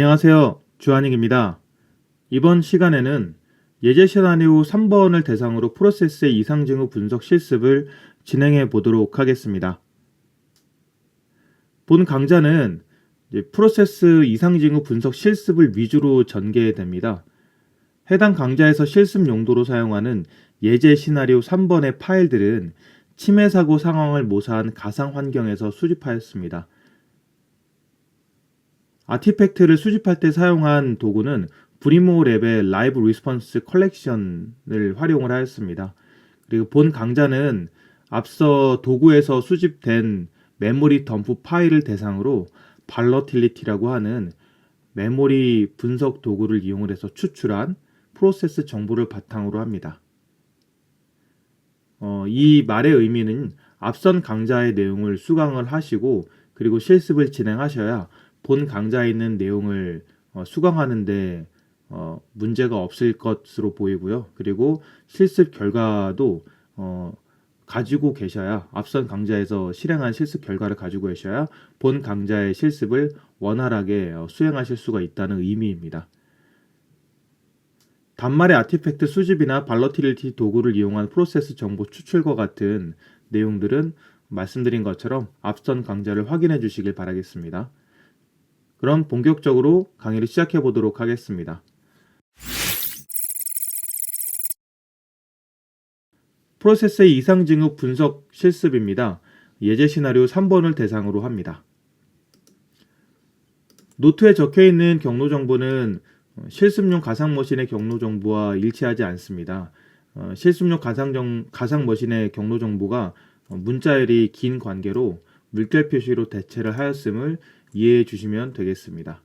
안녕하세요. 주한익입니다. 이번 시간에는 예제 시나리오 3번을 대상으로 프로세스의 이상 징후 분석 실습을 진행해 보도록 하겠습니다. 본 강좌는 프로세스 이상 징후 분석 실습을 위주로 전개됩니다. 해당 강좌에서 실습 용도로 사용하는 예제 시나리오 3번의 파일들은 침해 사고 상황을 모사한 가상 환경에서 수집하였습니다. 아티팩트를 수집할 때 사용한 도구는 브리모랩의 라이브 리스폰스 컬렉션을 활용을 하였습니다. 그리고 본 강좌는 앞서 도구에서 수집된 메모리 덤프 파일을 대상으로 발러틸리티라고 하는 메모리 분석 도구를 이용해서 추출한 프로세스 정보를 바탕으로 합니다. 이 말의 의미는 앞선 강좌의 내용을 수강을 하시고 그리고 실습을 진행하셔야 본 강좌에 있는 내용을 수강하는데 문제가 없을 것으로 보이고요. 그리고 실습 결과도 가지고 계셔야 앞선 강좌에서 실행한 실습 결과를 가지고 계셔야 본 강좌의 실습을 원활하게 수행하실 수가 있다는 의미입니다. 단말의 아티팩트 수집이나 발러틸리티 도구를 이용한 프로세스 정보 추출과 같은 내용들은 말씀드린 것처럼 앞선 강좌를 확인해 주시길 바라겠습니다. 그럼 본격적으로 강의를 시작해 보도록 하겠습니다. 프로세스의 이상 징후 분석 실습입니다. 예제 시나리오 3번을 대상으로 합니다. 노트에 적혀 있는 경로 정보는 실습용 가상 머신의 경로 정보와 일치하지 않습니다. 실습용 가상 머신의 경로 정보가 문자열이 긴 관계로 물결 표시로 대체를 하였음을 이해해 주시면 되겠습니다.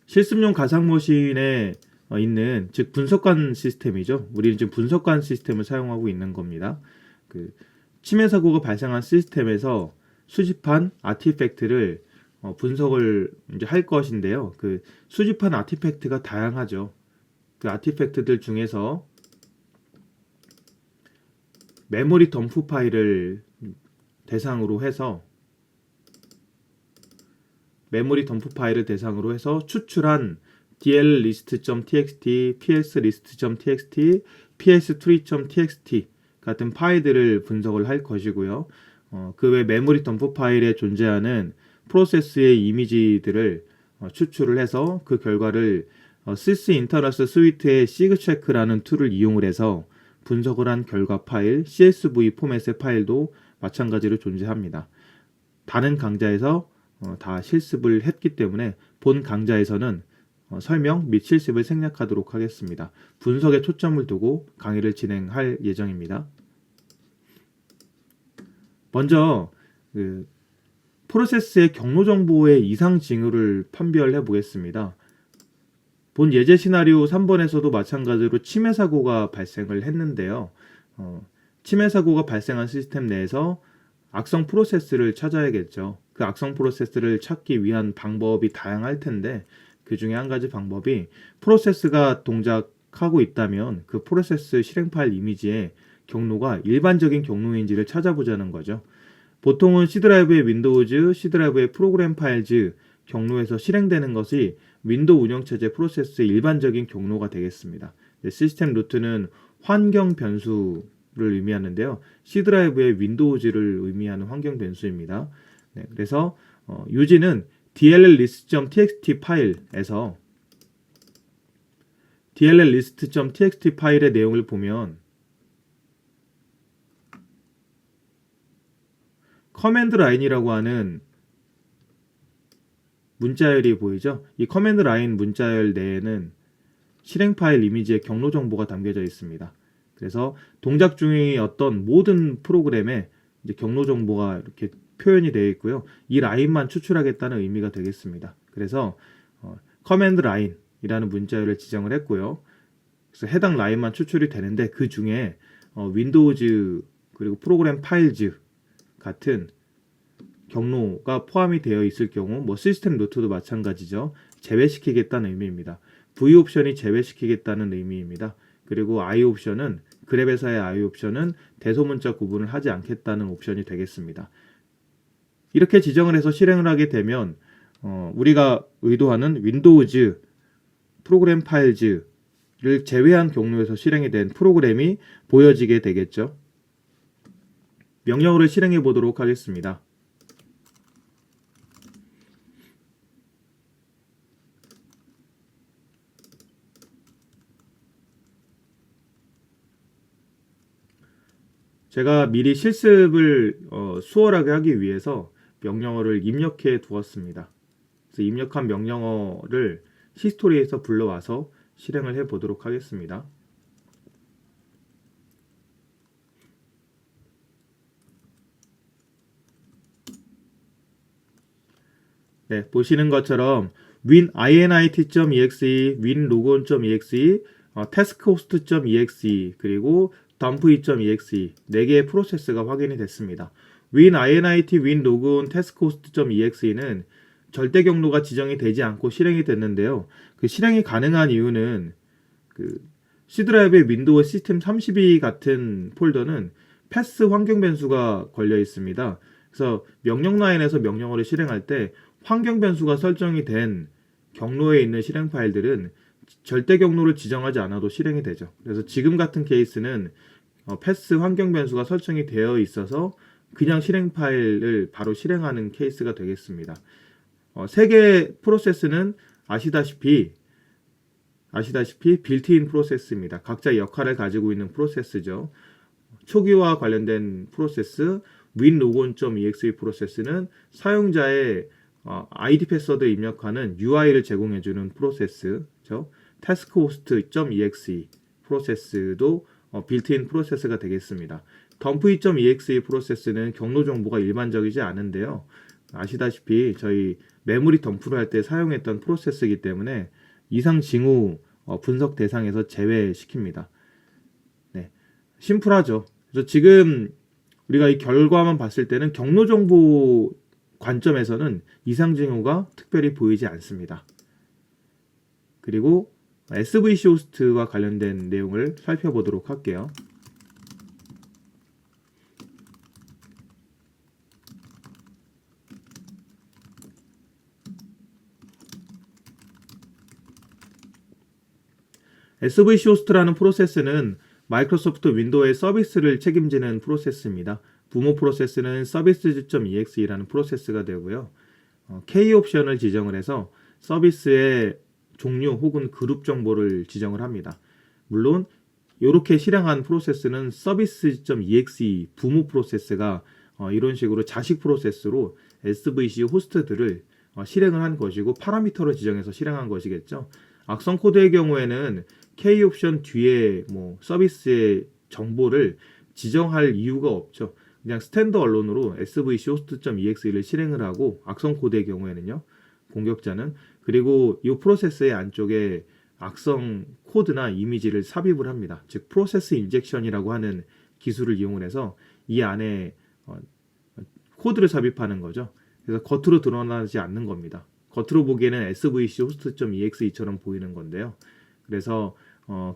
실습용 가상 머신에 있는 즉 분석관 시스템이죠. 우리는 지금 분석관 시스템을 사용하고 있는 겁니다. 침해 사고가 발생한 시스템에서 수집한 아티팩트를 분석을 이제 할 것인데요. 수집한 아티팩트가 다양하죠. 그 아티팩트들 중에서 메모리 덤프 파일을 대상으로 해서 추출한 dlist.txt, pslist.txt, ps3.txt 같은 파일들을 분석을 할 것이고요. 그 외 메모리 덤프 파일에 존재하는 프로세스의 이미지들을 추출을 해서 그 결과를 sys 인터너스 스위트의 sigcheck라는 툴을 이용을 해서 분석을 한 결과 파일 csv 포맷의 파일도 마찬가지로 존재합니다. 다른 강좌에서 다 실습을 했기 때문에 본 강좌에서는 설명 및 실습을 생략하도록 하겠습니다. 분석에 초점을 두고 강의를 진행할 예정입니다. 먼저 프로세스의 경로 정보의 이상 징후를 판별해 보겠습니다. 본 예제 시나리오 3번에서도 마찬가지로 침해 사고가 발생을 했는데요. 침해 사고가 발생한 시스템 내에서 악성 프로세스를 찾아야겠죠. 그 악성 프로세스를 찾기 위한 방법이 다양할 텐데 그 중에 한 가지 방법이 프로세스가 동작하고 있다면 그 프로세스 실행 파일 이미지의 경로가 일반적인 경로인지를 찾아보자는 거죠. 보통은 C 드라이브의 윈도우즈, C 드라이브의 프로그램 파일즈 경로에서 실행되는 것이 윈도우 운영체제 프로세스의 일반적인 경로가 되겠습니다. 시스템 루트는 환경 변수를 의미하는데요. C 드라이브의 윈도우즈를 의미하는 환경 변수입니다. 그래서 유지는 dlist.txt 파일에서 dlist.txt 파일의 내용을 보면 커맨드 라인이라고 하는 문자열이 보이죠? 이 커맨드 라인 문자열 내에는 실행 파일 이미지의 경로 정보가 담겨져 있습니다. 그래서 동작 중이었던 모든 프로그램에 이제 경로 정보가 이렇게 표현이 되어 있고요. 이 라인만 추출하겠다는 의미가 되겠습니다. 그래서 커맨드 라인이라는 문자열을 지정을 했고요. 그래서 해당 라인만 추출이 되는데 그 중에 윈도우즈 그리고 프로그램 파일즈 같은 경로가 포함이 되어 있을 경우 시스템 루트도 마찬가지죠. 제외시키겠다는 의미입니다. V 옵션이 제외시키겠다는 의미입니다. 그리고 I 옵션은 그랩에서의 I 옵션은 대소문자 구분을 하지 않겠다는 옵션이 되겠습니다. 이렇게 지정을 해서 실행을 하게 되면 우리가 의도하는 윈도우즈 프로그램 파일즈를 제외한 경로에서 실행이 된 프로그램이 보여지게 되겠죠. 명령어를 실행해 보도록 하겠습니다. 제가 미리 실습을 수월하게 하기 위해서 명령어를 입력해 두었습니다. 그래서 입력한 명령어를 히스토리에서 불러와서 실행을 해 보도록 하겠습니다. 네, 보시는 것처럼 winit.exe, winlogon.exe, taskhost.exe, 그리고 dump2.exe 4개의 프로세스가 확인이 됐습니다. winit, winlogon, taskhost.exe는 절대 경로가 지정이 되지 않고 실행이 됐는데요. 그 실행이 가능한 이유는 그 C 드라이브의 윈도우 시스템 32 같은 폴더는 패스 환경 변수가 걸려 있습니다. 그래서 명령 라인에서 명령어를 실행할 때 환경 변수가 설정이 된 경로에 있는 실행 파일들은 절대 경로를 지정하지 않아도 실행이 되죠. 그래서 지금 같은 케이스는 패스 환경 변수가 설정이 되어 있어서 그냥 실행 파일을 바로 실행하는 케이스가 되겠습니다. 세 개의 프로세스는 아시다시피 빌트인 프로세스입니다. 각자 역할을 가지고 있는 프로세스죠. 초기화 관련된 프로세스, winlogon.exe 프로세스는 사용자의 ID 패스워드 입력하는 UI를 제공해주는 프로세스죠. taskhost.exe 프로세스도 빌트인 프로세스가 되겠습니다. dump2.exe 프로세스는 경로 정보가 일반적이지 않은데요. 아시다시피 저희 메모리 덤프를 할 때 사용했던 프로세스이기 때문에 이상 징후 분석 대상에서 제외시킵니다. 네, 심플하죠. 그래서 지금 우리가 이 결과만 봤을 때는 경로 정보 관점에서는 이상 징후가 특별히 보이지 않습니다. 그리고 SVC 호스트와 관련된 내용을 살펴보도록 할게요. SVC 호스트라는 프로세스는 마이크로소프트 윈도우의 서비스를 책임지는 프로세스입니다. 부모 프로세스는 services.exe라는 프로세스가 되고요. K 옵션을 지정을 해서 서비스의 종류 혹은 그룹 정보를 지정을 합니다. 물론 이렇게 실행한 프로세스는 services.exe 부모 프로세스가 이런 식으로 자식 프로세스로 SVC 호스트들을 실행을 한 것이고 파라미터로 지정해서 실행한 것이겠죠. 악성 코드의 경우에는 K 옵션 뒤에 서비스의 정보를 지정할 이유가 없죠. 그냥 스탠드 언론으로 svc host.exe를 실행을 하고 악성 코드의 경우에는요. 공격자는 그리고 이 프로세스의 안쪽에 악성 코드나 이미지를 삽입을 합니다. 즉 프로세스 인젝션이라고 하는 기술을 이용을 해서 이 안에 코드를 삽입하는 거죠. 그래서 겉으로 드러나지 않는 겁니다. 겉으로 보기에는 svc host.exe처럼 보이는 건데요. 그래서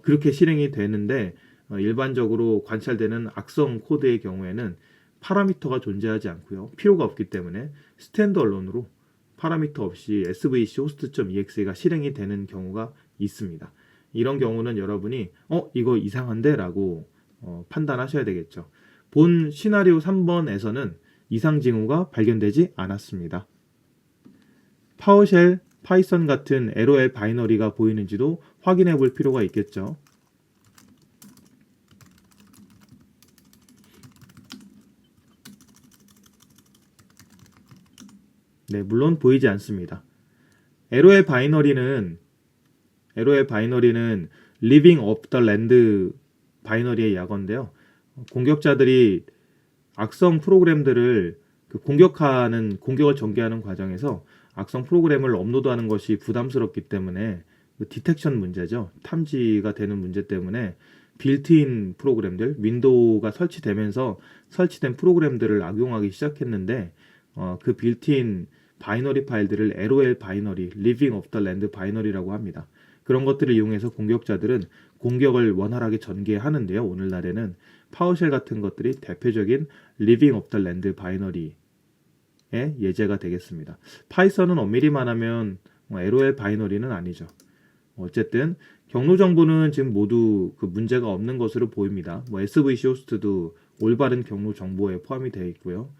그렇게 실행이 되는데 일반적으로 관찰되는 악성 코드의 경우에는 파라미터가 존재하지 않고요. 필요가 없기 때문에 스탠드 언론으로 파라미터 없이 svc host.exe가 실행이 되는 경우가 있습니다. 이런 경우는 여러분이 이거 이상한데? 라고 판단하셔야 되겠죠. 본 시나리오 3번에서는 이상 징후가 발견되지 않았습니다. 파워쉘, 파이썬 같은 LOL 바이너리가 보이는지도 확인해 볼 필요가 있겠죠. 네, 물론 보이지 않습니다. LOL 바이너리는 Living of the Land 바이너리의 약어인데요. 공격자들이 악성 프로그램들을 공격을 전개하는 과정에서 악성 프로그램을 업로드하는 것이 부담스럽기 때문에 디텍션 문제죠. 탐지가 되는 문제 때문에 빌트인 프로그램들, 윈도우가 설치되면서 설치된 프로그램들을 악용하기 시작했는데 그 빌트인 바이너리 파일들을 LOL 바이너리, Living of the Land 바이너리라고 합니다. 그런 것들을 이용해서 공격자들은 공격을 원활하게 전개하는데요. 오늘날에는 파워쉘 같은 것들이 대표적인 Living of the Land 바이너리 예제가 되겠습니다. 파이썬은 엄밀히 말하면 LOL 바이너리는 아니죠. 어쨌든 경로 정보는 지금 모두 그 문제가 없는 것으로 보입니다. SVC 호스트도 올바른 경로 정보에 포함이 되어 있고요.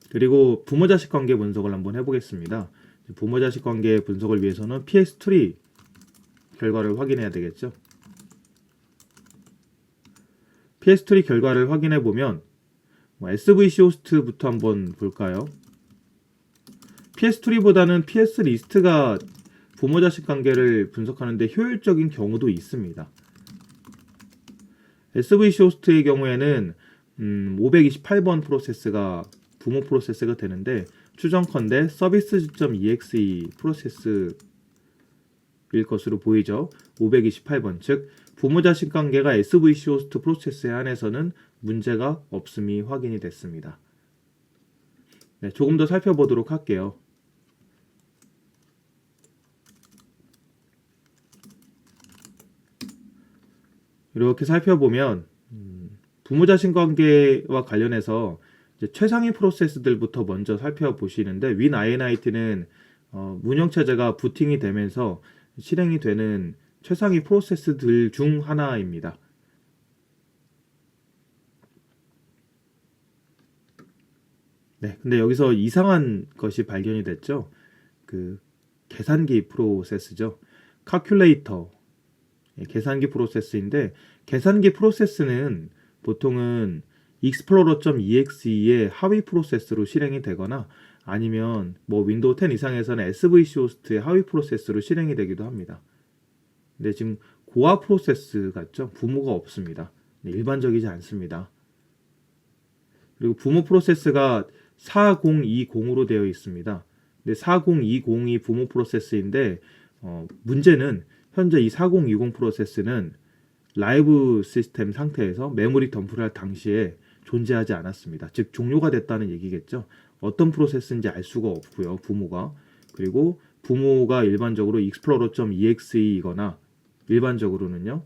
그리고 부모-자식 관계 분석을 한번 해보겠습니다. 부모-자식 관계 분석을 위해서는 PS3 결과를 확인해야 되겠죠. PS3 결과를 확인해 보면 SVC 호스트부터 한번 볼까요? PS3보다는 PS 리스트가 부모-자식 관계를 분석하는데 효율적인 경우도 있습니다. SVC 호스트의 경우에는 528번 프로세스가 부모 프로세스가 되는데 추정컨대 service.exe 프로세스일 것으로 보이죠. 528번, 즉 부모-자식 관계가 SVC 호스트 프로세스에 한해서는 문제가 없음이 확인이 됐습니다. 네, 조금 더 살펴보도록 할게요. 이렇게 살펴보면 부모-자식 관계와 관련해서 이제 최상위 프로세스들부터 먼저 살펴보시는데 WinINIT는 운영체제가 부팅이 되면서 실행이 되는 최상위 프로세스들 중 하나입니다. 네, 근데 여기서 이상한 것이 발견이 됐죠. 그 계산기 프로세스죠. calculator, 계산기 프로세스인데 계산기 프로세스는 보통은 explorer.exe의 하위 프로세스로 실행이 되거나 아니면 윈도우 10 이상에서는 SVC 호스트의 하위 프로세스로 실행이 되기도 합니다. 근데 지금 고아 프로세스 같죠? 부모가 없습니다. 네, 일반적이지 않습니다. 그리고 부모 프로세스가 4020으로 되어 있습니다. 근데 4020이 부모 프로세스인데 문제는 현재 이 4020 프로세스는 라이브 시스템 상태에서 메모리 덤프를 할 당시에 존재하지 않았습니다. 즉 종료가 됐다는 얘기겠죠. 어떤 프로세스인지 알 수가 없고요. 부모가. 그리고 부모가 일반적으로 explorer.exe이거나 일반적으로는요.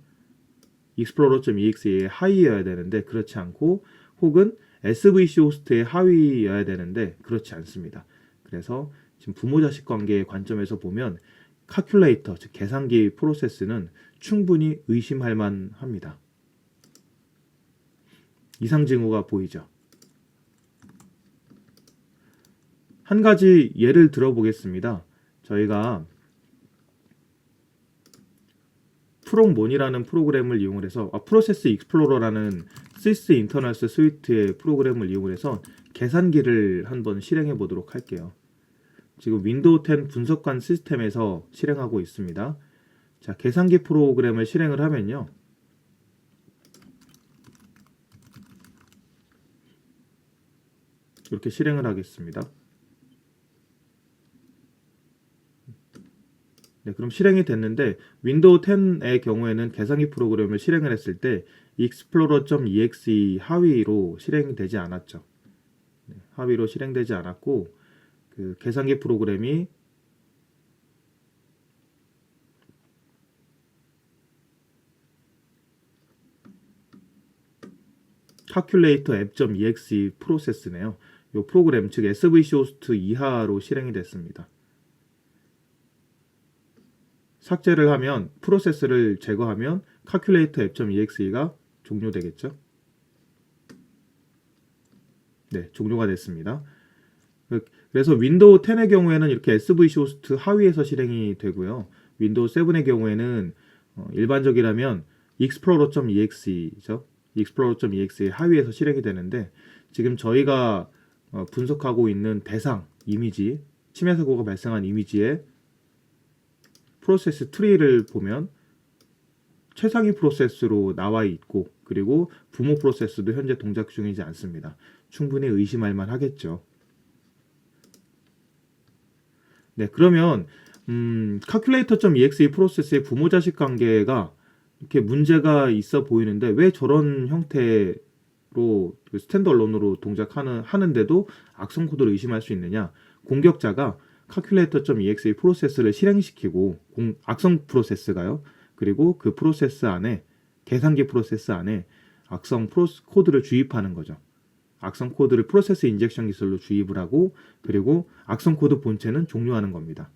explorer.exe의 하위여야 되는데 그렇지 않고 혹은 SVC 호스트의 하위여야 되는데 그렇지 않습니다. 그래서 지금 부모-자식 관계의 관점에서 보면 calculator, 즉 계산기 프로세스는 충분히 의심할 만합니다. 이상 징후가 보이죠. 한 가지 예를 들어보겠습니다. 저희가 프롬몬이라는 프로그램을 이용해서 프로세스 익스플로러라는 sys 인터널스 스위트의 프로그램을 이용해서 계산기를 한번 실행해 보도록 할게요. 지금 윈도우 10 분석관 시스템에서 실행하고 있습니다. 자, 계산기 프로그램을 실행을 하면요. 이렇게 실행을 하겠습니다. 네, 그럼 실행이 됐는데 윈도우 10의 경우에는 계산기 프로그램을 실행을 했을 때 explorer.exe 하위로 실행이 되지 않았죠. 네, 하위로 실행되지 않았고 그 계산기 프로그램이 calculator app.exe 프로세스네요. 이 프로그램 즉 SVC 호스트 이하로 실행이 됐습니다. 삭제를 하면 프로세스를 제거하면 calculator app.exe가 종료되겠죠. 네, 종료가 됐습니다. 그래서 윈도우 10의 경우에는 이렇게 SVC 호스트 하위에서 실행이 되고요. 윈도우 7의 경우에는 일반적이라면 explorer.exe죠. explorer.exe의 하위에서 실행이 되는데 지금 저희가 분석하고 있는 대상 이미지, 침해 사고가 발생한 이미지의 프로세스 트리를 보면 최상위 프로세스로 나와 있고 그리고 부모 프로세스도 현재 동작 중이지 않습니다. 충분히 의심할 만하겠죠. 네, 그러면 calculator.exe 프로세스의 부모-자식 관계가 이렇게 문제가 있어 보이는데 왜 저런 형태로 스탠드얼론으로 동작하는데도 악성 코드를 의심할 수 있느냐? 공격자가 calculator.exe 프로세스를 실행시키고 악성 프로세스가요. 그리고 그 프로세스 안에 계산기 프로세스 안에 악성 코드를 주입하는 거죠. 악성 코드를 프로세스 인젝션 기술로 주입을 하고 그리고 악성 코드 본체는 종료하는 겁니다.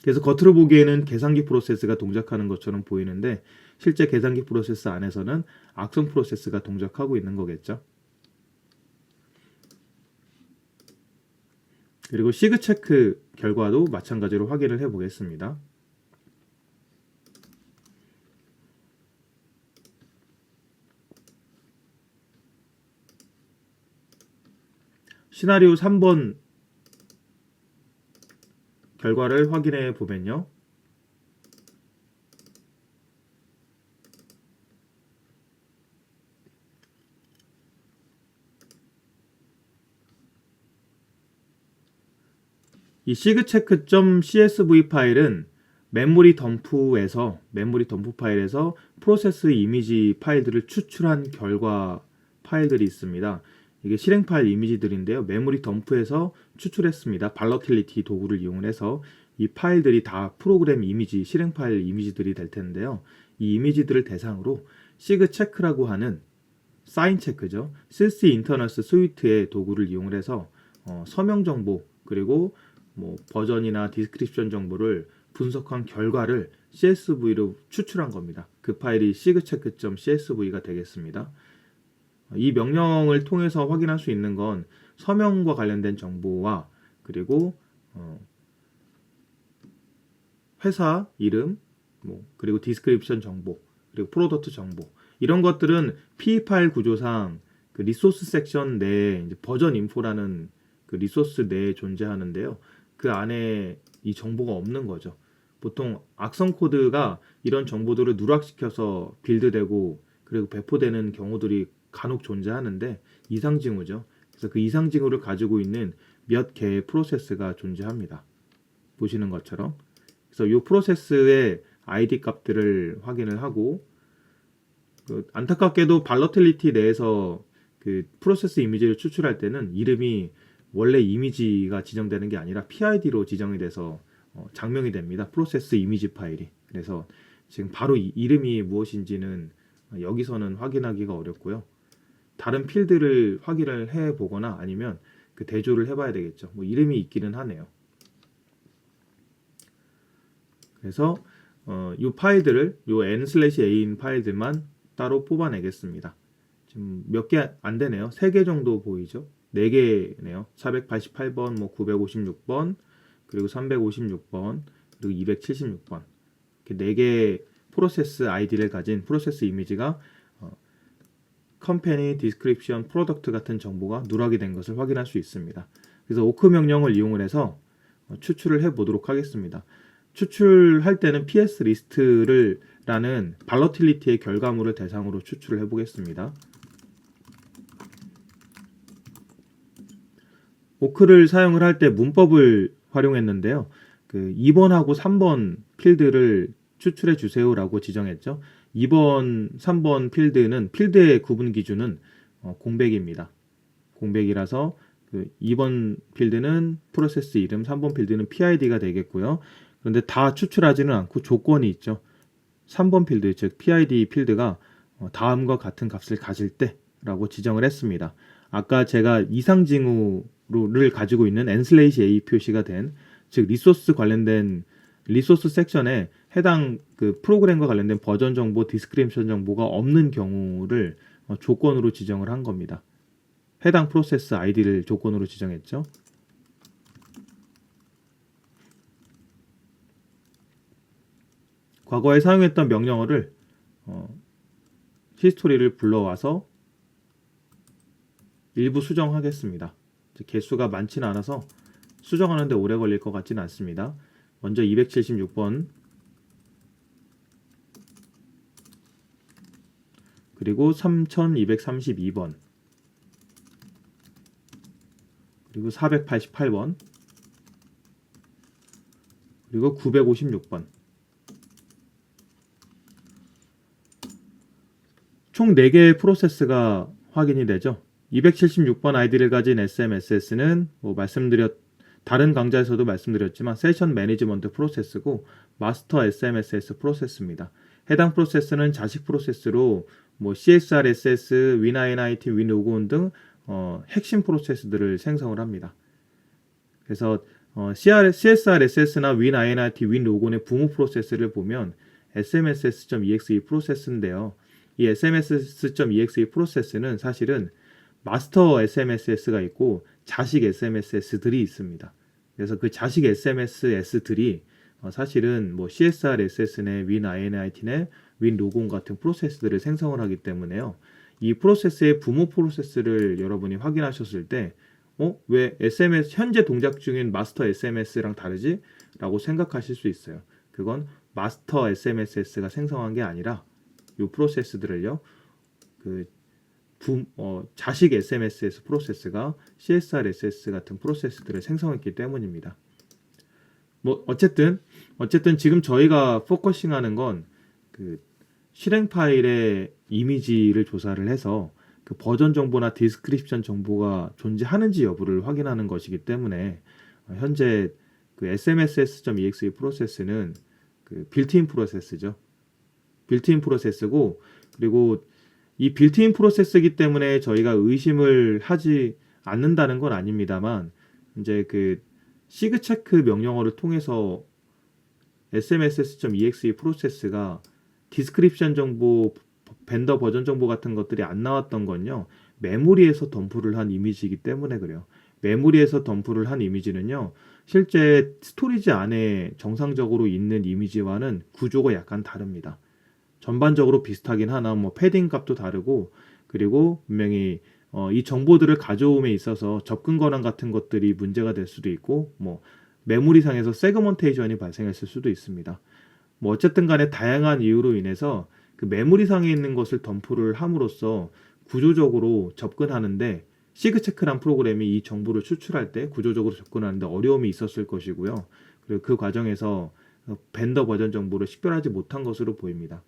그래서 겉으로 보기에는 계산기 프로세스가 동작하는 것처럼 보이는데 실제 계산기 프로세스 안에서는 악성 프로세스가 동작하고 있는 거겠죠. 그리고 시그 체크 결과도 마찬가지로 확인을 해 보겠습니다. 시나리오 3번 결과를 확인해 보면요. 이 sigcheck.csv 파일은 메모리 덤프 파일에서 프로세스 이미지 파일들을 추출한 결과 파일들이 있습니다. 이게 실행 파일 이미지들인데요. 메모리 덤프에서 추출했습니다. 발러틸리티 도구를 이용해서 이 파일들이 다 프로그램 이미지, 실행 파일 이미지들이 될 텐데요. 이 이미지들을 대상으로 sigcheck라고 하는 사인 체크죠. sys internals 스위트의 도구를 이용해서 서명 정보 그리고 버전이나 디스크립션 정보를 분석한 결과를 CSV로 추출한 겁니다. 그 파일이 sigcheck.csv가 되겠습니다. 이 명령을 통해서 확인할 수 있는 건 서명과 관련된 정보와 그리고 회사 이름, 그리고 디스크립션 정보, 그리고 프로덕트 정보 이런 것들은 P 파일 구조상 그 리소스 섹션 내에 버전 인포라는 그 리소스 내에 존재하는데요. 그 안에 이 정보가 없는 거죠. 보통 악성 코드가 이런 정보들을 누락시켜서 빌드되고 그리고 배포되는 경우들이 간혹 존재하는데 이상 징후죠. 그래서 그 이상 징후를 가지고 있는 몇 개의 프로세스가 존재합니다. 보시는 것처럼. 그래서 이 프로세스의 ID 값들을 확인을 하고 안타깝게도 발러틸리티 내에서 그 프로세스 이미지를 추출할 때는 이름이 원래 이미지가 지정되는 게 아니라 PID로 지정이 돼서 장명이 됩니다. 프로세스 이미지 파일이. 그래서 지금 바로 이름이 무엇인지는 여기서는 확인하기가 어렵고요. 다른 필드를 확인을 해보거나 아니면 그 대조를 해봐야 되겠죠. 이름이 있기는 하네요. 그래서 이 파일들을 이 n/a인 파일들만 따로 뽑아내겠습니다. 지금 몇 개 안 되네요. 3개 정도 보이죠? 4개네요. 488번, 956번, 그리고 356번, 그리고 276번. 이렇게 4개의 프로세스 아이디를 가진 프로세스 이미지가 컴퍼니, 디스크립션, 프로덕트 같은 정보가 누락이 된 것을 확인할 수 있습니다. 그래서 오크 명령을 이용을 해서 추출을 해보도록 하겠습니다. 추출할 때는 ps 리스트를 라는 발러틸리티의 결과물을 대상으로 추출을 해보겠습니다. 오크를 사용을 할 때 문법을 활용했는데요. 그 2번하고 3번 필드를 추출해 주세요라고 지정했죠. 2번, 3번 필드는 필드의 구분 기준은 공백입니다. 공백이라서 그 2번 필드는 프로세스 이름, 3번 필드는 PID가 되겠고요. 그런데 다 추출하지는 않고 조건이 있죠. 3번 필드, 즉 PID 필드가 다음과 같은 값을 가질 때라고 지정을 했습니다. 아까 제가 이상 징후를 가지고 있는 n/a 표시가 된, 즉 리소스 관련된 리소스 섹션에 해당 그 프로그램과 관련된 버전 정보, 디스크립션 정보가 없는 경우를 조건으로 지정을 한 겁니다. 해당 프로세스 아이디를 조건으로 지정했죠. 과거에 사용했던 명령어를 히스토리를 불러와서 일부 수정하겠습니다. 개수가 많지는 않아서 수정하는데 오래 걸릴 것 같지는 않습니다. 먼저 276번 그리고 3232번 그리고 488번 그리고 956번 총 4개의 프로세스가 확인이 되죠. 276번 아이디를 가진 SMSS는 다른 강좌에서도 말씀드렸지만 세션 매니지먼트 프로세스고 마스터 SMSS 프로세스입니다. 해당 프로세스는 자식 프로세스로 뭐 CSRSS, WinINIT, WinLogon 등 핵심 프로세스들을 생성을 합니다. 그래서 CSRSS나 WinINIT, WinLogon의 부모 프로세스를 보면 smss.exe 프로세스인데요. 이 smss.exe 프로세스는 사실은 마스터 SMSS가 있고 자식 SMSS들이 있습니다. 그래서 그 자식 SMSS들이 사실은 뭐 CSRSS네, WinINIT네, WinLogon 같은 프로세스들을 생성을 하기 때문에요. 이 프로세스의 부모 프로세스를 여러분이 확인하셨을 때 왜 SMS 현재 동작 중인 마스터 SMS랑 다르지? 라고 생각하실 수 있어요. 그건 마스터 SMSS가 생성한 게 아니라 이 프로세스들을요. 자식 SMSS 프로세스가 CSRSS 같은 프로세스들을 생성했기 때문입니다. 뭐 어쨌든 지금 저희가 포커싱하는 건 그 실행 파일의 이미지를 조사를 해서 그 버전 정보나 디스크립션 정보가 존재하는지 여부를 확인하는 것이기 때문에 현재 그 smss.exe 프로세스는 그 빌트인 프로세스죠. 빌트인 프로세스고, 그리고 이 빌트인 프로세스이기 때문에 저희가 의심을 하지 않는다는 건 아닙니다만, 이제 그 시그체크 명령어를 통해서 smss.exe 프로세스가 디스크립션 정보, 벤더 버전 정보 같은 것들이 안 나왔던 건요, 메모리에서 덤프를 한 이미지이기 때문에 그래요. 메모리에서 덤프를 한 이미지는요, 실제 스토리지 안에 정상적으로 있는 이미지와는 구조가 약간 다릅니다. 전반적으로 비슷하긴 하나 뭐 패딩 값도 다르고, 그리고 분명히 이 정보들을 가져옴에 있어서 접근 권한 같은 것들이 문제가 될 수도 있고, 뭐 메모리상에서 세그먼테이션이 발생했을 수도 있습니다. 뭐 어쨌든 간에 다양한 이유로 인해서 그 메모리상에 있는 것을 덤프를 함으로써 구조적으로 접근하는데, 시그체크란 프로그램이 이 정보를 추출할 때 구조적으로 접근하는데 어려움이 있었을 것이고요. 그리고 그 과정에서 벤더 버전 정보를 식별하지 못한 것으로 보입니다.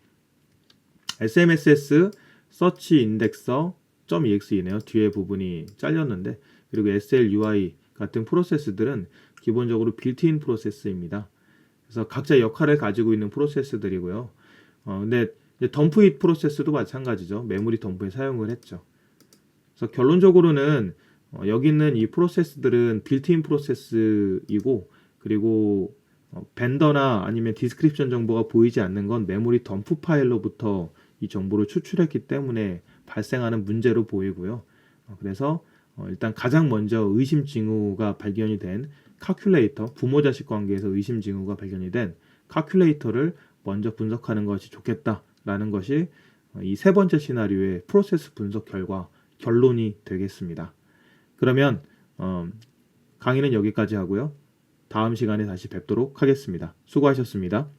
SMSS 서치 인덱서 .exe네요. 뒤에 부분이 잘렸는데, 그리고 SLUI 같은 프로세스들은 기본적으로 빌트인 프로세스입니다. 그래서 각자 역할을 가지고 있는 프로세스들이고요. 근데 덤프잇 프로세스도 마찬가지죠. 메모리 덤프에 사용을 했죠. 그래서 결론적으로는 여기 있는 이 프로세스들은 빌트인 프로세스이고, 그리고 벤더나 아니면 디스크립션 정보가 보이지 않는 건 메모리 덤프 파일로부터 이 정보를 추출했기 때문에 발생하는 문제로 보이고요. 그래서 일단 가장 먼저 의심 징후가 발견이 된 카큘레이터, 부모 자식 관계에서 의심 징후가 발견이 된 카큘레이터를 먼저 분석하는 것이 좋겠다라는 것이 이 세 번째 시나리오의 프로세스 분석 결과 결론이 되겠습니다. 그러면 강의는 여기까지 하고요. 다음 시간에 다시 뵙도록 하겠습니다. 수고하셨습니다.